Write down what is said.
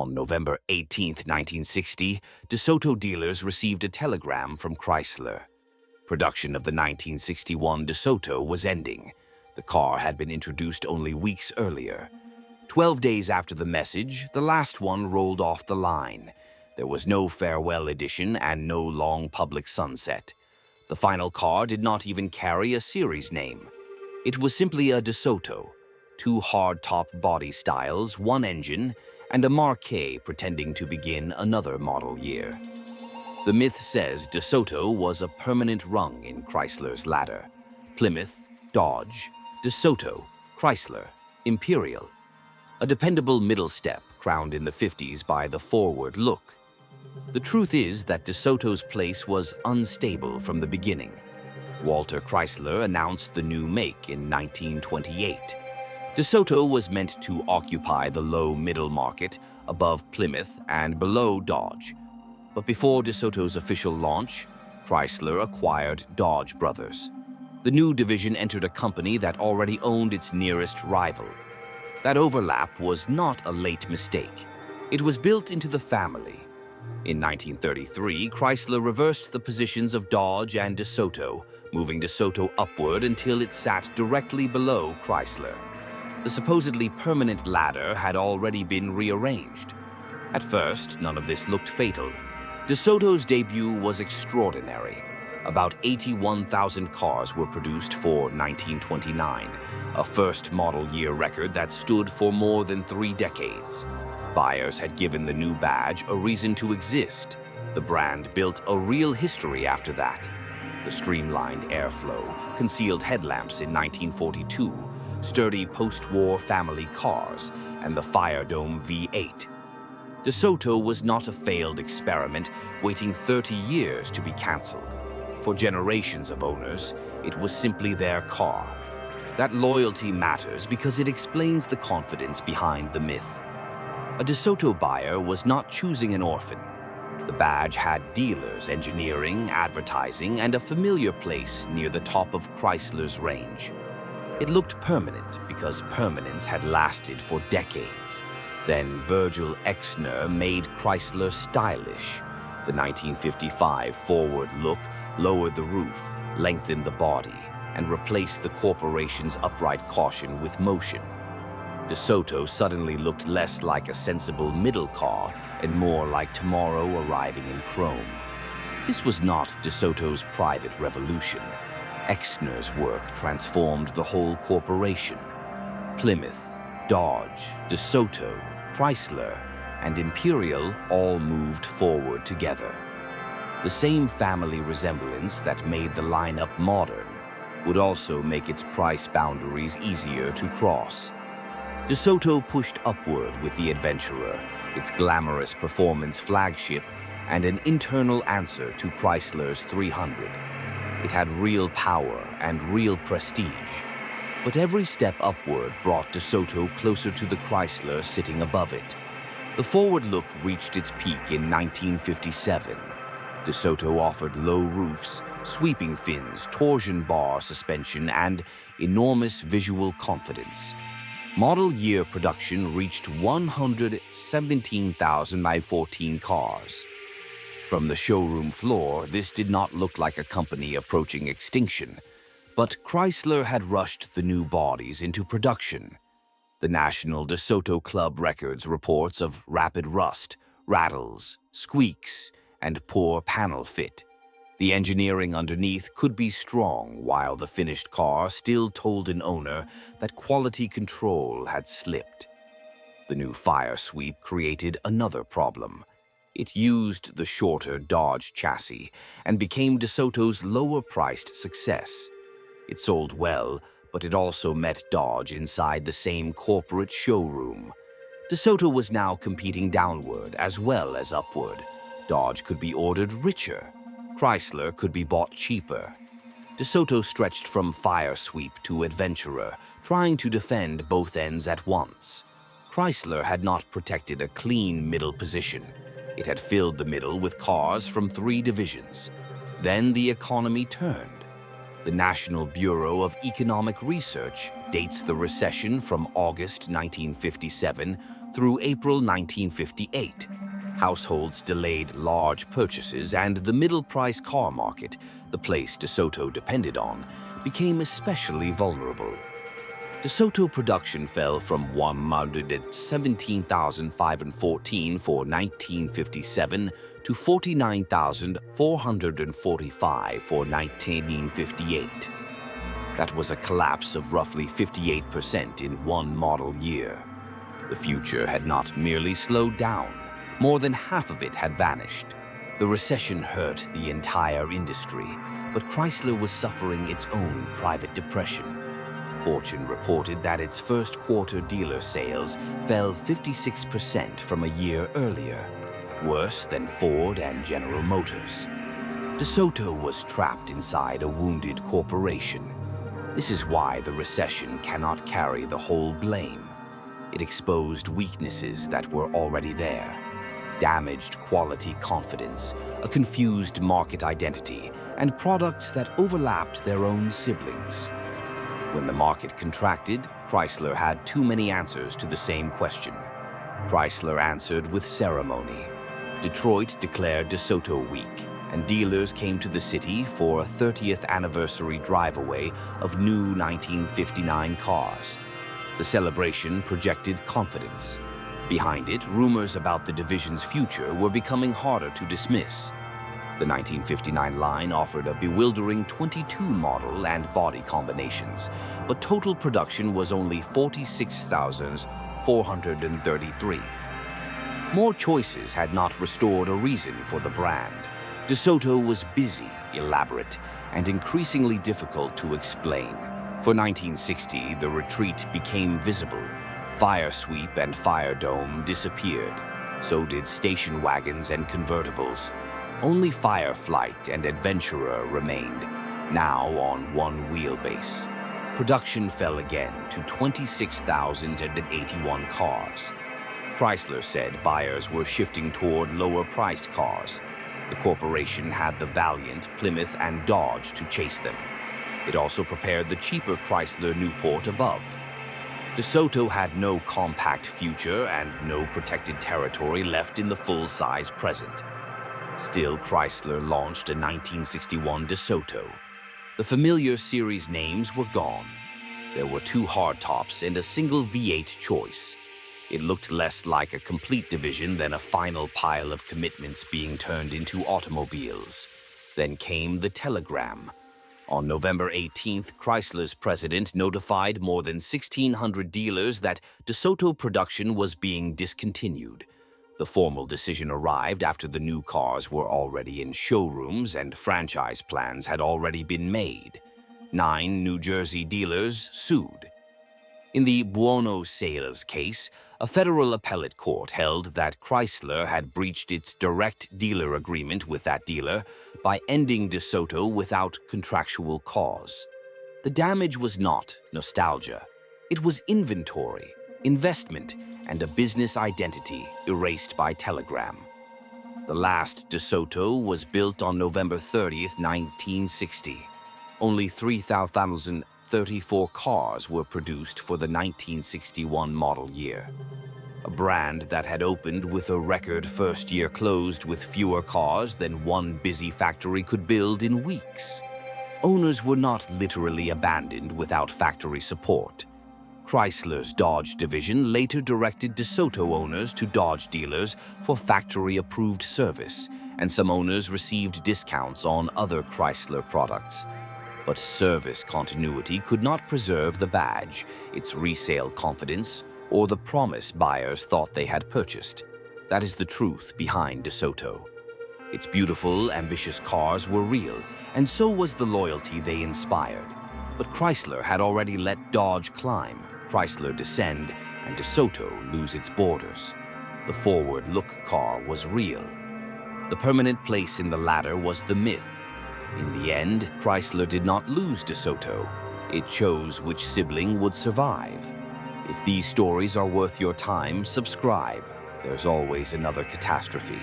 On November 18, 1960, DeSoto dealers received a telegram from Chrysler. Production of the 1961 DeSoto was ending. The car had been introduced only weeks earlier. 12 days after the message, the last one rolled off the line. There was no farewell edition and no long public sunset. The final car did not even carry a series name. It was simply a DeSoto, two hard-top body styles, one engine, and a marquee pretending to begin another model year. The myth says DeSoto was a permanent rung in Chrysler's ladder. Plymouth, Dodge, DeSoto, Chrysler, Imperial. A dependable middle step crowned in the 50s by the forward look. The truth is that DeSoto's place was unstable from the beginning. Walter Chrysler announced the new make in 1928. DeSoto was meant to occupy the low-middle market above Plymouth and below Dodge. But before DeSoto's official launch, Chrysler acquired Dodge Brothers. The new division entered a company that already owned its nearest rival. That overlap was not a late mistake. It was built into the family. In 1933, Chrysler reversed the positions of Dodge and DeSoto, moving DeSoto upward until it sat directly below Chrysler. The supposedly permanent ladder had already been rearranged. At first, none of this looked fatal. DeSoto's debut was extraordinary. About 81,000 cars were produced for 1929, a first model year record that stood for more than 3 decades. Buyers had given the new badge a reason to exist. The brand built a real history after that. The streamlined airflow, concealed headlamps in 1942, sturdy post-war family cars, and the Fire Dome V8. DeSoto was not a failed experiment waiting 30 years to be cancelled. For generations of owners, it was simply their car. That loyalty matters because it explains the confidence behind the myth. A DeSoto buyer was not choosing an orphan. The badge had dealers, engineering, advertising, and a familiar place near the top of Chrysler's range. It looked permanent because permanence had lasted for decades. Then Virgil Exner made Chrysler stylish. The 1955 forward look lowered the roof, lengthened the body, and replaced the corporation's upright caution with motion. DeSoto suddenly looked less like a sensible middle car and more like tomorrow arriving in chrome. This was not DeSoto's private revolution. Exner's work transformed the whole corporation. Plymouth, Dodge, DeSoto, Chrysler, and Imperial all moved forward together. The same family resemblance that made the lineup modern would also make its price boundaries easier to cross. DeSoto pushed upward with the Adventurer, its glamorous performance flagship, and an internal answer to Chrysler's 300. It had real power and real prestige. But every step upward brought DeSoto closer to the Chrysler sitting above it. The forward look reached its peak in 1957. DeSoto offered low roofs, sweeping fins, torsion bar suspension, and enormous visual confidence. Model year production reached 117,014 cars. From the showroom floor, this did not look like a company approaching extinction, but Chrysler had rushed the new bodies into production. The National DeSoto Club records reports of rapid rust, rattles, squeaks, and poor panel fit. The engineering underneath could be strong, while the finished car still told an owner that quality control had slipped. The new fire sweep created another problem. It used the shorter Dodge chassis and became DeSoto's lower-priced success. It sold well, but it also met Dodge inside the same corporate showroom. DeSoto was now competing downward as well as upward. Dodge could be ordered richer. Chrysler could be bought cheaper. DeSoto stretched from fire sweep to adventurer, trying to defend both ends at once. Chrysler had not protected a clean middle position. It had filled the middle with cars from 3 divisions. Then the economy turned. The National Bureau of Economic Research dates the recession from August 1957 through April 1958. Households delayed large purchases, and the middle-price car market, the place DeSoto depended on, became especially vulnerable. DeSoto production fell from 117,514 for 1957 to 49,445 for 1958. That was a collapse of roughly 58% in one model year. The future had not merely slowed down, more than half of it had vanished. The recession hurt the entire industry, but Chrysler was suffering its own private depression. Fortune reported that its first quarter dealer sales fell 56% from a year earlier, worse than Ford and General Motors. DeSoto was trapped inside a wounded corporation. This is why the recession cannot carry the whole blame. It exposed weaknesses that were already there: damaged quality confidence, a confused market identity, and products that overlapped their own siblings. When the market contracted, Chrysler had too many answers to the same question. Chrysler answered with ceremony. Detroit declared DeSoto Week, and dealers came to the city for a 30th anniversary drive-away of new 1959 cars. The celebration projected confidence. Behind it, rumors about the division's future were becoming harder to dismiss. The 1959 line offered a bewildering 22 model and body combinations, but total production was only 46,433. More choices had not restored a reason for the brand. DeSoto was busy, elaborate, and increasingly difficult to explain. For 1960, the retreat became visible. Fire Sweep and Fire Dome disappeared. So did station wagons and convertibles. Only Fireflight and Adventurer remained, now on one wheelbase. Production fell again to 26,081 cars. Chrysler said buyers were shifting toward lower-priced cars. The corporation had the Valiant, Plymouth, and Dodge to chase them. It also prepared the cheaper Chrysler Newport above. DeSoto had no compact future and no protected territory left in the full-size present. Still, Chrysler launched a 1961 DeSoto. The familiar series names were gone. There were two hardtops and a single V8 choice. It looked less like a complete division than a final pile of commitments being turned into automobiles. Then came the telegram. On November 18th, Chrysler's president notified more than 1,600 dealers that DeSoto production was being discontinued. The formal decision arrived after the new cars were already in showrooms and franchise plans had already been made. 9 New Jersey dealers sued. In the Buono Sales case, a federal appellate court held that Chrysler had breached its direct dealer agreement with that dealer by ending DeSoto without contractual cause. The damage was not nostalgia. It was inventory, investment, and a business identity erased by telegram. The last DeSoto was built on November 30th, 1960. Only 3,034 cars were produced for the 1961 model year. A brand that had opened with a record first year closed with fewer cars than one busy factory could build in weeks. Owners were not literally abandoned without factory support. Chrysler's Dodge division later directed DeSoto owners to Dodge dealers for factory-approved service, and some owners received discounts on other Chrysler products. But service continuity could not preserve the badge, its resale confidence, or the promise buyers thought they had purchased. That is the truth behind DeSoto. Its beautiful, ambitious cars were real, and so was the loyalty they inspired. But Chrysler had already let Dodge climb, Chrysler descend, and DeSoto lose its borders. The forward-look car was real. The permanent place in the ladder was the myth. In the end, Chrysler did not lose DeSoto. It chose which sibling would survive. If these stories are worth your time, subscribe. There's always another catastrophe.